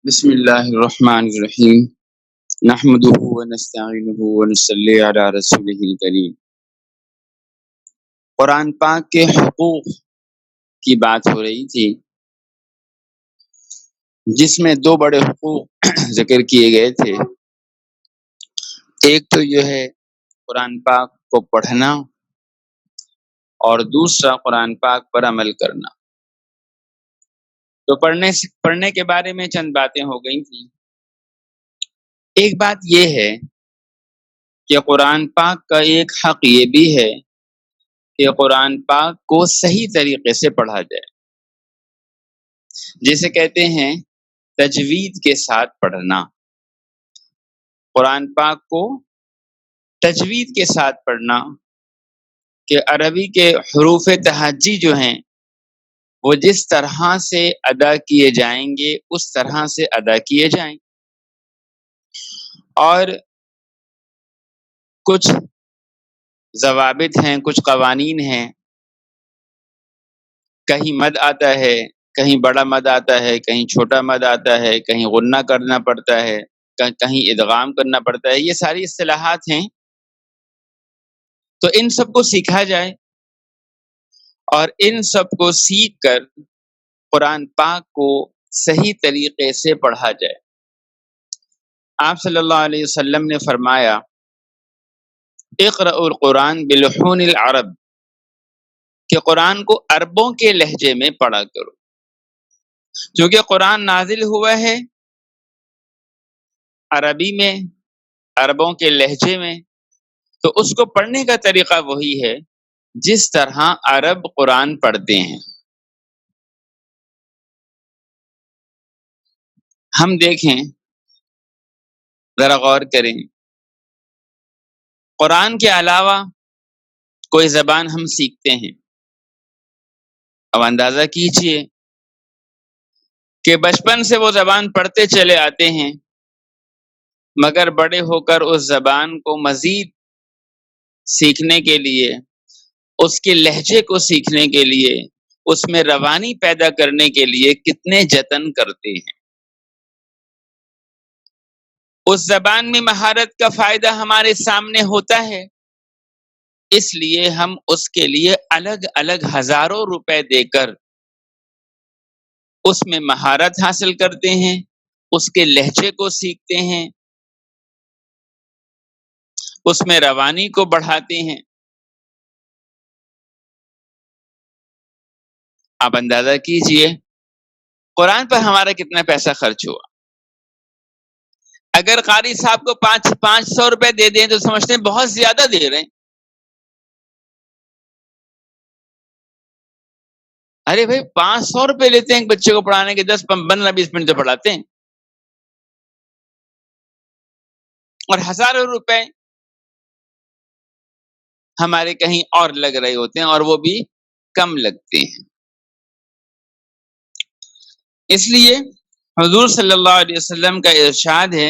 بسم اللہ الرحمن الرحیم نحمده ونستعینه ونصلی علی رسولہ الکریم۔ قرآن پاک کے حقوق کی بات ہو رہی تھی، جس میں دو بڑے حقوق ذکر کیے گئے تھے۔ ایک تو یہ ہے قرآن پاک کو پڑھنا، اور دوسرا قرآن پاک پر عمل کرنا۔ تو پڑھنے کے بارے میں چند باتیں ہو گئی تھیں۔ ایک بات یہ ہے کہ قرآن پاک کا ایک حق یہ بھی ہے کہ قرآن پاک کو صحیح طریقے سے پڑھا جائے، جسے کہتے ہیں تجوید کے ساتھ پڑھنا۔ قرآن پاک کو تجوید کے ساتھ پڑھنا کہ عربی کے حروف تہجی جو ہیں وہ جس طرح سے ادا کیے جائیں گے اس طرح سے ادا کیے جائیں، اور کچھ ضوابط ہیں، کچھ قوانین ہیں۔ کہیں مد آتا ہے، کہیں بڑا مد آتا ہے، کہیں چھوٹا مد آتا ہے، کہیں غنہ کرنا پڑتا ہے، کہیں ادغام کرنا پڑتا ہے۔ یہ ساری اصطلاحات ہیں، تو ان سب کو سیکھا جائے اور ان سب کو سیکھ کر قرآن پاک کو صحیح طریقے سے پڑھا جائے۔ آپ صلی اللہ علیہ وسلم نے فرمایا، اقرأوا القرآن بلحون العرب، کہ قرآن کو عربوں کے لہجے میں پڑھا کرو۔ چونکہ قرآن نازل ہوا ہے عربی میں، عربوں کے لہجے میں، تو اس کو پڑھنے کا طریقہ وہی ہے جس طرح عرب قرآن پڑھتے ہیں۔ ہم دیکھیں، ذرا غور کریں، قرآن کے علاوہ کوئی زبان ہم سیکھتے ہیں، اب اندازہ کیجئے کہ بچپن سے وہ زبان پڑھتے چلے آتے ہیں، مگر بڑے ہو کر اس زبان کو مزید سیکھنے کے لیے، اس کے لہجے کو سیکھنے کے لیے، اس میں روانی پیدا کرنے کے لیے کتنے جتن کرتے ہیں۔ اس زبان میں مہارت کا فائدہ ہمارے سامنے ہوتا ہے، اس لیے ہم اس کے لیے الگ الگ ہزاروں روپے دے کر اس میں مہارت حاصل کرتے ہیں، اس کے لہجے کو سیکھتے ہیں، اس میں روانی کو بڑھاتے ہیں۔ آپ اندازہ کیجئے قرآن پر ہمارا کتنا پیسہ خرچ ہوا۔ اگر قاری صاحب کو 500 روپے دے دیں تو سمجھتے ہیں بہت زیادہ دے رہے ہیں۔ ارے بھائی 500 روپے لیتے ہیں ایک بچے کو پڑھانے کے، 10-15-20 منٹ تو پڑھاتے ہیں، اور ہزاروں روپے ہمارے کہیں اور لگ رہے ہوتے ہیں، اور وہ بھی کم لگتے ہیں۔ اس لیے حضور صلی اللہ علیہ وسلم کا ارشاد ہے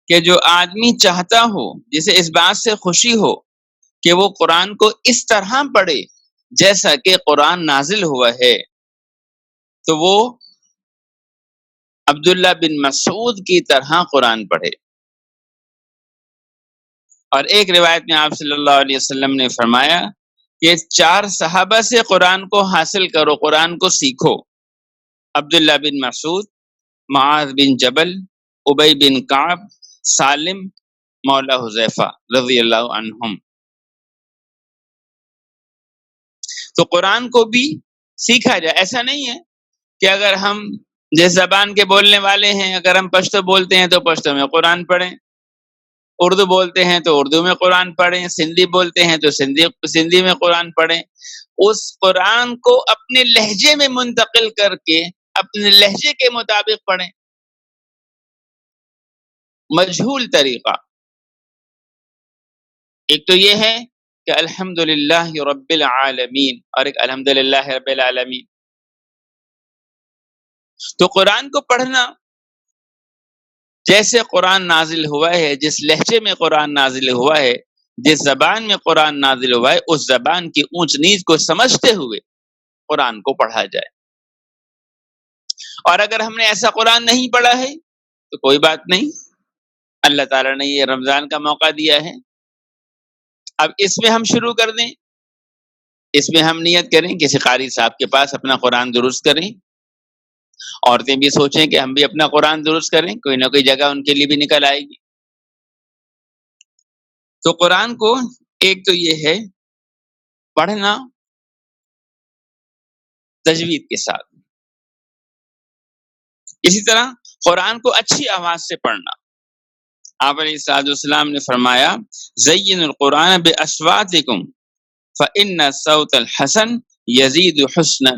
کہ جو آدمی چاہتا ہو، جسے اس بات سے خوشی ہو کہ وہ قرآن کو اس طرح پڑھے جیسا کہ قرآن نازل ہوا ہے، تو وہ عبداللہ بن مسعود کی طرح قرآن پڑھے۔ اور ایک روایت میں آپ صلی اللہ علیہ وسلم نے فرمایا کہ 4 صحابہ سے قرآن کو حاصل کرو، قرآن کو سیکھو: عبداللہ بن مسعود، معاذ بن جبل، ابی بن کعب، سالم مولا حذیفہ رضی اللہ عنہم۔ تو قرآن کو بھی سیکھا جائے۔ ایسا نہیں ہے کہ اگر ہم جس زبان کے بولنے والے ہیں، اگر ہم پشتو بولتے ہیں تو پشتو میں قرآن پڑھیں، اردو بولتے ہیں تو اردو میں قرآن پڑھیں، سندھی بولتے ہیں تو سندھی میں قرآن پڑھیں۔ اس قرآن کو اپنے لہجے میں منتقل کر کے اپنے لہجے کے مطابق پڑھیں۔ مجہول طریقہ ایک تو یہ ہے کہ الحمدللہ رب العالمین، اور ایک الحمدللہ رب العالمین۔ تو قرآن کو پڑھنا جیسے قرآن نازل ہوا ہے، جس لہجے میں قرآن نازل ہوا ہے، جس زبان میں قرآن نازل ہوا ہے، اس زبان کی اونچ نیچ کو سمجھتے ہوئے قرآن کو پڑھا جائے۔ اور اگر ہم نے ایسا قرآن نہیں پڑھا ہے تو کوئی بات نہیں، اللہ تعالیٰ نے یہ رمضان کا موقع دیا ہے، اب اس میں ہم شروع کر دیں، اس میں ہم نیت کریں، کسی قاری صاحب کے پاس اپنا قرآن درست کریں، عورتیں بھی سوچیں کہ ہم بھی اپنا قرآن درست کریں، کوئی نہ کوئی جگہ ان کے لیے بھی نکل آئے گی۔ تو قرآن کو ایک تو یہ ہے پڑھنا تجوید کے ساتھ، اسی طرح قرآن کو اچھی آواز سے پڑھنا۔ آپ علیہ الصلوۃ والسلام نے فرمایا زین القرآن باصواتکم فإن الصوت الحسن یزید حسنا،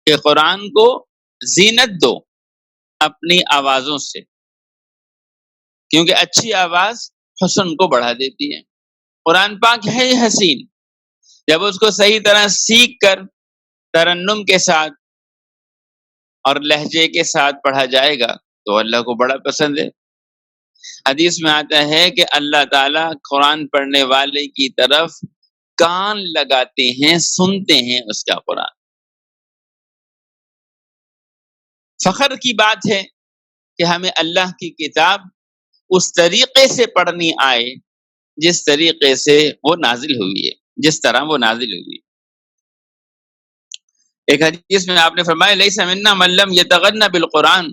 کہ قرآن کو زینت دو اپنی آوازوں سے، کیونکہ اچھی آواز حسن کو بڑھا دیتی ہے۔ قرآن پاک ہے ہی حسین، جب اس کو صحیح طرح سیکھ کر ترنم کے ساتھ اور لہجے کے ساتھ پڑھا جائے گا تو اللہ کو بڑا پسند ہے۔ حدیث میں آتا ہے کہ اللہ تعالیٰ قرآن پڑھنے والے کی طرف کان لگاتے ہیں، سنتے ہیں اس کا قرآن۔ فخر کی بات ہے کہ ہمیں اللہ کی کتاب اس طریقے سے پڑھنی آئے جس طریقے سے وہ نازل ہوئی ہے، جس طرح وہ نازل ہوئی ہے۔ ایک حدیث میں آپ نے فرمایا لیس منا من لم یتغن بالقرآن،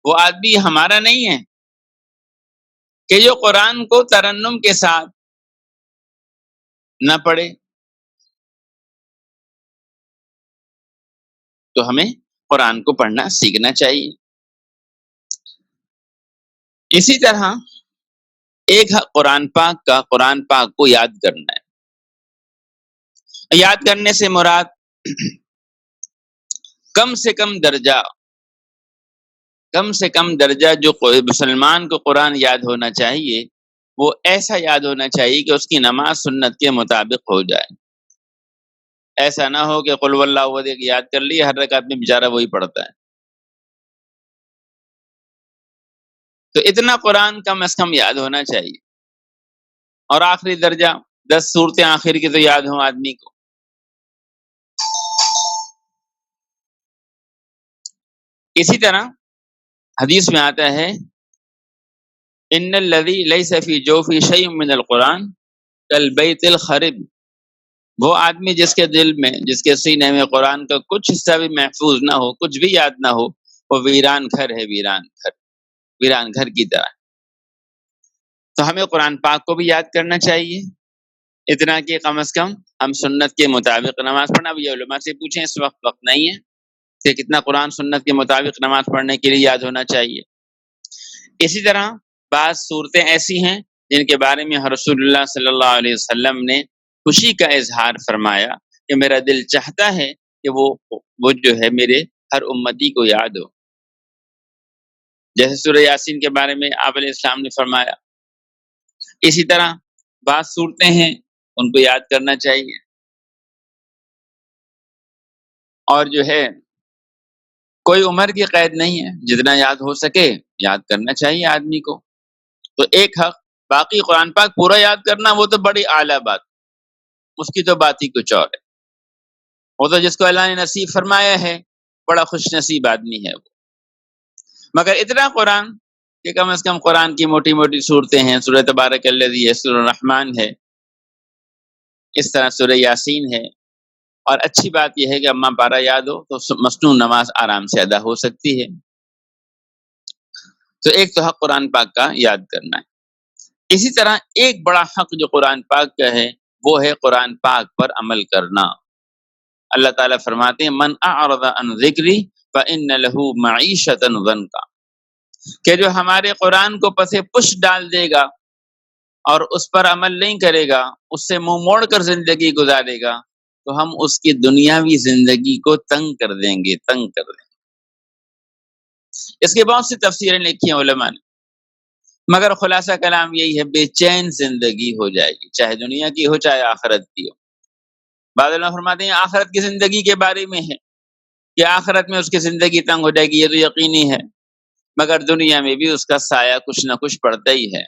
وہ آدمی ہمارا نہیں ہے کہ جو قرآن کو ترنم کے ساتھ نہ پڑھے۔ تو ہمیں قرآن کو پڑھنا سیکھنا چاہیے۔ اسی طرح ایک قرآن پاک کا، قرآن پاک کو یاد کرنا ہے۔ یاد کرنے سے مراد کم سے کم درجہ جو مسلمان کو قرآن یاد ہونا چاہیے وہ ایسا یاد ہونا چاہیے کہ اس کی نماز سنت کے مطابق ہو جائے۔ ایسا نہ ہو کہ قل واللہ احد یاد کر لی، ہر رکعت میں بیچارہ وہی پڑھتا ہے۔ تو اتنا قرآن کم از کم یاد ہونا چاہیے، اور آخری درجہ 10 صورتیں آخر کی تو یاد ہوں آدمی کو۔ اسی طرح حدیث میں آتا ہے ان الذی لیس فی جوفی شیء من القرآن کالبیت الخرب، وہ آدمی جس کے دل میں، جس کے سینے میں قرآن کا کچھ حصہ بھی محفوظ نہ ہو، کچھ بھی یاد نہ ہو، وہ ویران گھر ہے، ویران گھر کی طرح۔ تو ہمیں قرآن پاک کو بھی یاد کرنا چاہیے، اتنا کہ کم از کم ہم سنت کے مطابق نماز پڑھنا۔ اب یہ علماء سے پوچھیں، اس وقت نہیں ہے کہ کتنا قرآن سنت کے مطابق نماز پڑھنے کے لیے یاد ہونا چاہیے۔ اسی طرح بعض صورتیں ایسی ہیں جن کے بارے میں رسول اللہ صلی اللہ علیہ وسلم نے خوشی کا اظہار فرمایا کہ میرا دل چاہتا ہے کہ وہ جو ہے میرے ہر امتی کو یاد ہو، جیسے سورہ یاسین کے بارے میں آپ علیہ السلام نے فرمایا۔ اسی طرح بعض صورتیں ہیں ان کو یاد کرنا چاہیے، اور جو ہے کوئی عمر کی قید نہیں ہے، جتنا یاد ہو سکے یاد کرنا چاہیے آدمی کو۔ تو ایک حق، باقی قرآن پاک پورا یاد کرنا وہ تو بڑی اعلیٰ بات، اس کی تو بات ہی کچھ اور ہے۔ وہ تو جس کو اللہ نے نصیب فرمایا ہے بڑا خوش نصیب آدمی ہے وہ۔ مگر اتنا قرآن کہ کم از کم قرآن کی موٹی موٹی صورتیں ہیں، سورہ تبارک الذی ہے، سورہ الرحمن ہے، اس طرح سورہ یاسین ہے۔ اور اچھی بات یہ ہے کہ اماں پارا یاد ہو تو مصنون نماز آرام سے ادا ہو سکتی ہے۔ تو ایک تو حق قرآن پاک کا یاد کرنا ہے۔ اسی طرح ایک بڑا حق جو قرآن پاک کا ہے وہ ہے قرآن پاک پر عمل کرنا۔ اللہ تعالیٰ فرماتے ہیں من اعرض عن ذکری فإن له معیشۃ ضنکا، کہ جو ہمارے قرآن کو پس پش ڈال دے گا اور اس پر عمل نہیں کرے گا، اس سے منہ موڑ کر زندگی گزارے گا، تو ہم اس کی دنیاوی زندگی کو تنگ کر دیں گے۔ اس کے بہت سی تفسیریں لکھی ہیں علماء نے، مگر خلاصہ کلام یہی ہے بے چین زندگی ہو جائے گی، چاہے دنیا کی ہو چاہے آخرت کی ہو۔ بعض علماء فرماتے ہیں آخرت کی زندگی کے بارے میں ہے کہ آخرت میں اس کی زندگی تنگ ہو جائے گی، یہ تو یقینی ہے، مگر دنیا میں بھی اس کا سایہ کچھ نہ کچھ پڑتا ہی ہے۔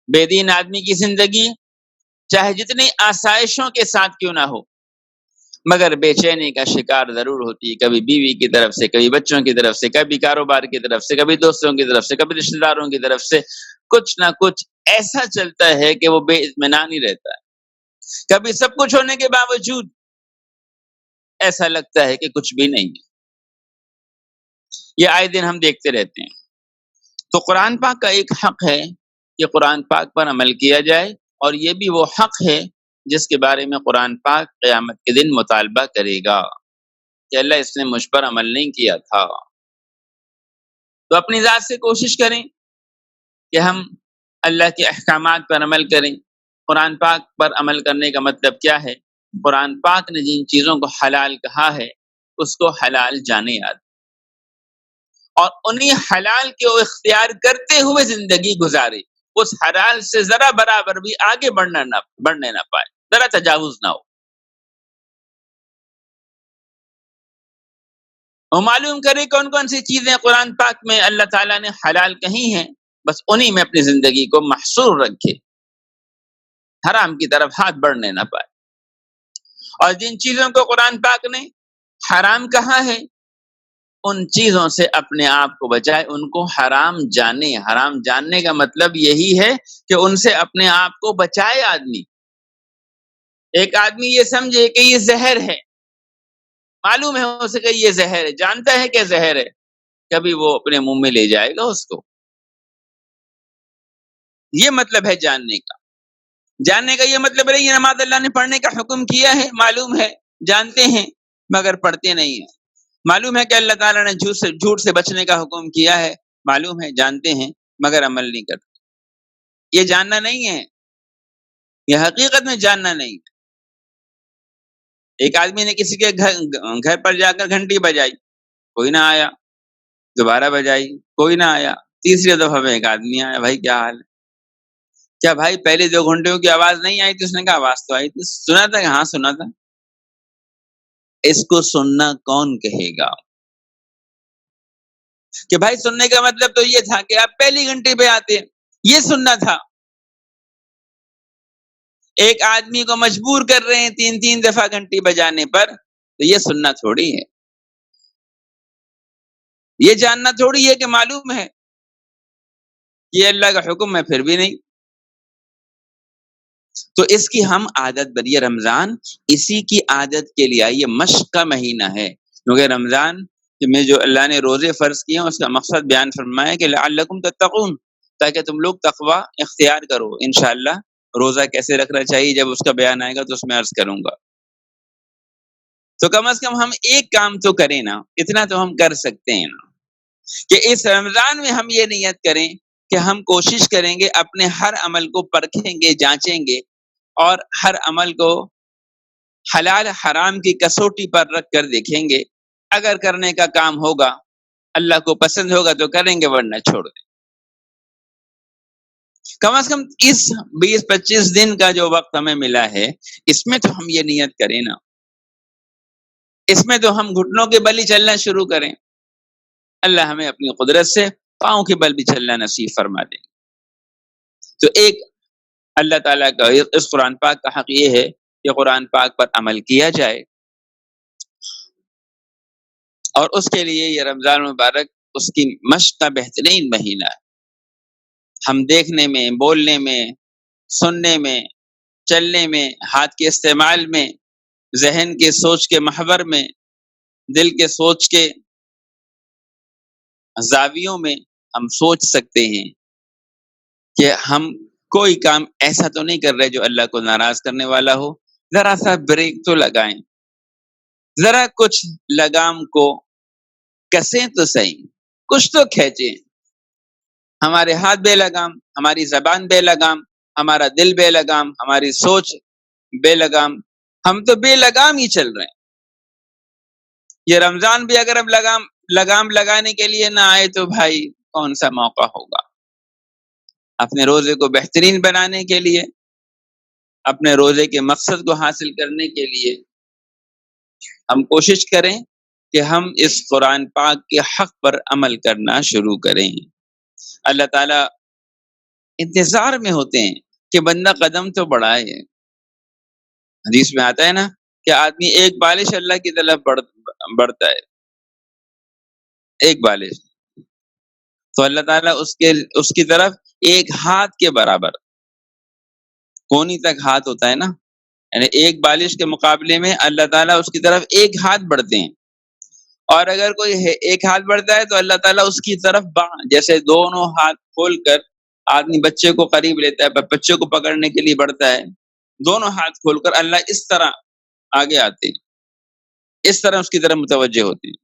بے دین آدمی کی زندگی چاہے جتنی آسائشوں کے ساتھ کیوں نہ ہو، مگر بے چینی کا شکار ضرور ہوتی ہے، کبھی بیوی کی طرف سے، کبھی بچوں کی طرف سے، کبھی کاروبار کی طرف سے، کبھی دوستوں کی طرف سے، کبھی رشتہ داروں کی طرف سے، کچھ نہ کچھ ایسا چلتا ہے کہ وہ بے اطمینان ہی رہتا ہے۔ کبھی سب کچھ ہونے کے باوجود ایسا لگتا ہے کہ کچھ بھی نہیں ہے۔ یہ آئے دن ہم دیکھتے رہتے ہیں۔ تو قرآن پاک کا ایک حق ہے کہ قرآن پاک پر عمل کیا جائے، اور یہ بھی وہ حق ہے جس کے بارے میں قرآن پاک قیامت کے دن مطالبہ کرے گا کہ اللہ اس نے مجھ پر عمل نہیں کیا تھا۔ تو اپنی ذات سے کوشش کریں کہ ہم اللہ کے احکامات پر عمل کریں۔ قرآن پاک پر عمل کرنے کا مطلب کیا ہے؟ قرآن پاک نے جن چیزوں کو حلال کہا ہے اس کو حلال جانے یاد، اور انہی حلال کو اختیار کرتے ہوئے زندگی گزارے، اس حلال سے ذرا برابر بھی آگے بڑھنے نہ پائے، ذرا تجاوز نہ ہو۔ وہ معلوم کرے کون کون سی چیزیں قرآن پاک میں اللہ تعالیٰ نے حلال کہی ہیں، بس انہی میں اپنی زندگی کو محصور رکھے، حرام کی طرف ہاتھ بڑھنے نہ پائے۔ اور جن چیزوں کو قرآن پاک نے حرام کہا ہے ان چیزوں سے اپنے آپ کو بچائے، ان کو حرام جانے۔ حرام جاننے کا مطلب یہی ہے کہ ان سے اپنے آپ کو بچائے آدمی۔ ایک آدمی یہ سمجھے کہ یہ زہر ہے، معلوم ہے اسے کہ یہ زہر ہے، جانتا ہے کہ زہر ہے، کبھی وہ اپنے منہ میں لے جائے گا اس کو۔ یہ مطلب ہے جاننے کا۔ جاننے کا یہ مطلب نہیں ہے نماز اللہ نے پڑھنے کا حکم کیا ہے، معلوم ہے، جانتے ہیں مگر پڑھتے نہیں ہیں۔ معلوم ہے کہ اللہ تعالیٰ نے جھوٹ سے بچنے کا حکم کیا ہے، معلوم ہے، جانتے ہیں مگر عمل نہیں کرتے۔ یہ جاننا نہیں ہے، یہ حقیقت میں جاننا نہیں ہے۔ ایک آدمی نے کسی کے گھر پر جا کر گھنٹی بجائی، کوئی نہ آیا، دوبارہ بجائی، کوئی نہ آیا، تیسری دفعہ میں ایک آدمی آیا، بھائی کیا حال ہے؟ کیا بھائی پہلے 2 گھنٹوں کی آواز نہیں آئی تھی؟ اس نے کہا آواز تو آئی تھی۔ سنا تھا کہ ہاں سنا تھا۔ اس کو سننا کون کہے گا؟ کہ بھائی سننے کا مطلب تو یہ تھا کہ آپ پہلی گھنٹی پہ آتے، یہ سننا تھا۔ ایک آدمی کو مجبور کر رہے ہیں 3 دفعہ گھنٹی بجانے پر، تو یہ سننا تھوڑی ہے، یہ جاننا تھوڑی ہے کہ معلوم ہے یہ اللہ کا حکم ہے پھر بھی نہیں۔ تو اس کی ہم عادت بنی۔ رمضان اسی کی عادت کے لیے یہ مشق کا مہینہ ہے، کیونکہ رمضان میں جو اللہ نے روزے فرض کیے ہیں اس کا مقصد بیان فرمایا کہ لعلکم تتقون، تاکہ تم لوگ تقوی اختیار کرو۔ انشاءاللہ روزہ کیسے رکھنا چاہیے جب اس کا بیان آئے گا تو اس میں عرض کروں گا۔ تو کم از کم ہم ایک کام تو کریں نا، اتنا تو ہم کر سکتے ہیں نا، کہ اس رمضان میں ہم یہ نیت کریں کہ ہم کوشش کریں گے اپنے ہر عمل کو پرکھیں گے، جانچیں گے، اور ہر عمل کو حلال حرام کی کسوٹی پر رکھ کر دیکھیں گے۔ اگر کرنے کا کام ہوگا، اللہ کو پسند ہوگا تو کریں گے، ورنہ چھوڑ دیں۔ کم از کم اس 20-25 دن کا جو وقت ہمیں ملا ہے، اس میں تو ہم یہ نیت کریں نا، اس میں تو ہم گھٹنوں کے بل ہی چلنا شروع کریں۔ اللہ ہمیں اپنی قدرت سے پاؤں کے بل بھی چلنا نصیب فرما دیں۔ تو ایک اللہ تعالیٰ کا اس قرآن پاک کا حق یہ ہے کہ قرآن پاک پر عمل کیا جائے، اور اس کے لیے یہ رمضان مبارک اس کی مشق کا بہترین مہینہ ہے۔ ہم دیکھنے میں، بولنے میں، سننے میں، چلنے میں، ہاتھ کے استعمال میں، ذہن کے سوچ کے محور میں، دل کے سوچ کے زاویوں میں ہم سوچ سکتے ہیں کہ ہم کوئی کام ایسا تو نہیں کر رہے جو اللہ کو ناراض کرنے والا ہو۔ ذرا سا بریک تو لگائیں، ذرا کچھ لگام کو کسیں تو صحیح، کچھ تو کھینچیں۔ ہمارے ہاتھ بے لگام، ہماری زبان بے لگام، ہمارا دل بے لگام، ہماری سوچ بے لگام، ہم تو بے لگام ہی چل رہے ہیں۔ یہ رمضان بھی اگر اب لگام لگانے کے لیے نہ آئے تو بھائی کون سا موقع ہوگا؟ اپنے روزے کو بہترین بنانے کے لیے، اپنے روزے کے مقصد کو حاصل کرنے کے لیے ہم کوشش کریں کہ ہم اس قرآن پاک کے حق پر عمل کرنا شروع کریں۔ اللہ تعالیٰ انتظار میں ہوتے ہیں کہ بندہ قدم تو بڑھائے۔ حدیث میں آتا ہے نا کہ آدمی ایک بالش اللہ کی طرف بڑھتا ہے، ایک بالش، تو اللہ تعالیٰ اس کی طرف ایک ہاتھ کے برابر، کونی تک ہاتھ ہوتا ہے نا، یعنی ایک بالش کے مقابلے میں اللہ تعالیٰ اس کی طرف ایک ہاتھ بڑھتے ہیں، اور اگر کوئی ایک ہاتھ بڑھتا ہے تو اللہ تعالیٰ اس کی طرف جیسے دونوں ہاتھ کھول کر آدمی بچے کو قریب لیتا ہے، بچے کو پکڑنے کے لیے بڑھتا ہے، دونوں ہاتھ کھول کر اللہ اس طرح آگے آتے ہیں، اس طرح اس کی طرف متوجہ ہوتے ہیں،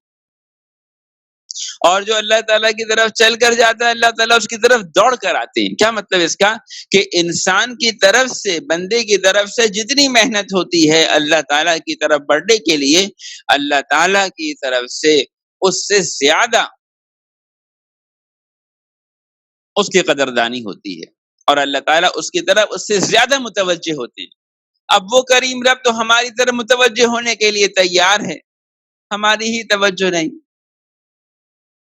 اور جو اللہ تعالیٰ کی طرف چل کر جاتا ہے اللہ تعالیٰ اس کی طرف دوڑ کر آتے ہیں۔ کیا مطلب اس کا؟ کہ انسان کی طرف سے، بندے کی طرف سے جتنی محنت ہوتی ہے اللہ تعالیٰ کی طرف بڑھنے کے لیے، اللہ تعالیٰ کی طرف سے اس سے زیادہ اس کی قدردانی ہوتی ہے، اور اللہ تعالیٰ اس کی طرف اس سے زیادہ متوجہ ہوتے ہیں۔ اب وہ کریم رب تو ہماری طرف متوجہ ہونے کے لیے تیار ہے، ہماری ہی توجہ نہیں،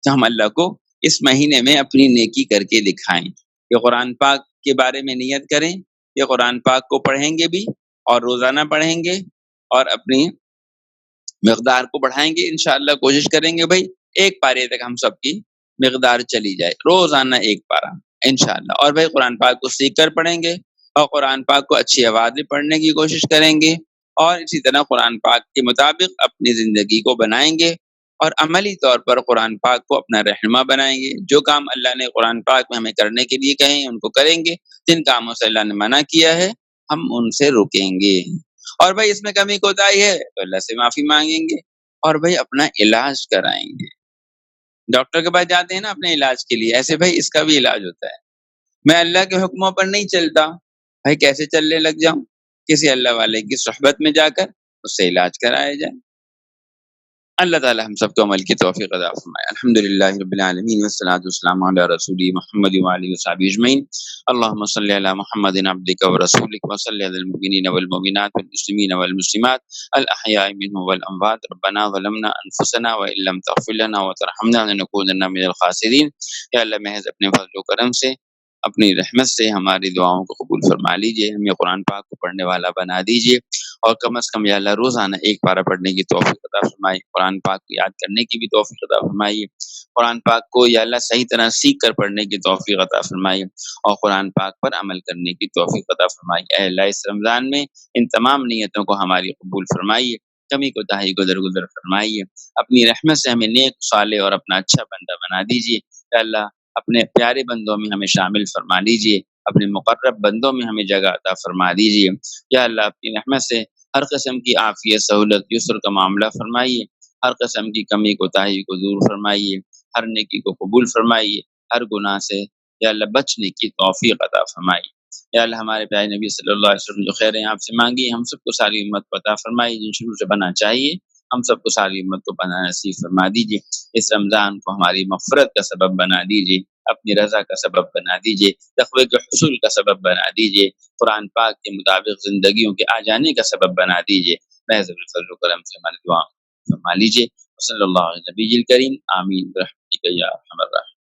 تو ہم اللہ کو اس مہینے میں اپنی نیکی کر کے دکھائیں کہ قرآن پاک کے بارے میں نیت کریں کہ قرآن پاک کو پڑھیں گے بھی، اور روزانہ پڑھیں گے، اور اپنی مقدار کو بڑھائیں گے، انشاءاللہ کوشش کریں گے بھائی ایک پارے تک ہم سب کی مقدار چلی جائے، روزانہ ایک پارہ انشاءاللہ، اور بھائی قرآن پاک کو سیکھ کر پڑھیں گے، اور قرآن پاک کو اچھی آواز میں پڑھنے کی کوشش کریں گے، اور اسی طرح قرآن پاک کے مطابق اپنی زندگی کو بنائیں گے، اور عملی طور پر قرآن پاک کو اپنا رہنما بنائیں گے۔ جو کام اللہ نے قرآن پاک میں ہمیں کرنے کے لیے کہیں ان کو کریں گے، جن کاموں سے اللہ نے منع کیا ہے ہم ان سے رکیں گے، اور بھائی اس میں کمی کوتاہی ہے تو اللہ سے معافی مانگیں گے، اور بھائی اپنا علاج کرائیں گے۔ ڈاکٹر کے پاس جاتے ہیں نا اپنے علاج کے لیے، ایسے بھائی اس کا بھی علاج ہوتا ہے۔ میں اللہ کے حکموں پر نہیں چلتا، بھائی کیسے چلنے لگ جاؤں؟ کسی اللہ والے کی صحبت میں جا کر اس سے علاج کرایا جائے۔ اللہ تعالی ہم سب کو عمل کی توفیق عطا فرمائے۔ الحمدللہ رب العالمین والصلاۃ والسلام علی رسول محمد وعلی وصحبہ اجمعین۔ اللهم صل علی محمد عبدک ورسولک وصل علی المؤمنین والمؤمنات والمسلمین والمسلمات الاحیاء منهم والاموات۔ ربنا ظلمنا انفسنا وان لم تغفر لنا وترحمنا لنکونن من الخاسرین۔ یا اللہ محض اپنے فضل و کرم سے، اپنی رحمت سے ہماری دعاؤں کو قبول فرما لیجئے، ہمیں قرآن پاک کو پڑھنے والا بنا دیجئے، اور کم از کم یا اللہ روزانہ ایک پارہ پڑھنے کی توفیق عطا فرمائے، قرآن پاک کو یاد کرنے کی بھی توفیق عطا فرمائیے، قرآن پاک کو یا اللہ صحیح طرح سیکھ کر پڑھنے کی توفیق عطا فرمائیے، اور قرآن پاک پر عمل کرنے کی توفیق عطا فرمائیے۔ اے اللہ اس رمضان میں ان تمام نیتوں کو ہماری قبول فرمائیے، کمی کوتاہی کو درگزر فرمائیے، اپنی رحمت سے ہمیں نیک، صالح اور اپنا اچھا بندہ بنا دیجیے۔ اے اللہ اپنے پیارے بندوں میں ہمیں شامل فرما لیجیے، اپنے مقرب بندوں میں ہمیں جگہ عطا فرما دیجیے۔ یا اللہ اپنی رحمت سے ہر قسم کی عافیت، سہولت، یسر کا معاملہ فرمائیے، ہر قسم کی کمی کوتاہی کو دور فرمائیے، ہر نیکی کو قبول فرمائیے، ہر گناہ سے یا اللہ بچنے کی توفیق عطا فرمائیے۔ یا اللہ ہمارے پیارے نبی صلی اللہ علیہ وسلم جو خیریں آپ سے مانگی ہم سب کو ساری امت کو عطا فرمائیے، جن شروع سے بنا چاہیے ہم سب کو ساری امت کو بنا نصیب فرما دیجیے۔ اس رمضان کو ہماری مغفرت کا سبب بنا دیجیے، اپنی رضا کا سبب بنا دیجیے، تقوی کے حصول کا سبب بنا دیجیے، قرآن پاک کے مطابق زندگیوں کے آ جانے کا سبب بنا دیجیے۔ محض فضل و کرم سے ہماری دعا فرما لیجیے۔ صلی اللہ علیہ نبی الکریم، آمین برحمتک یا ارحم الراحمین۔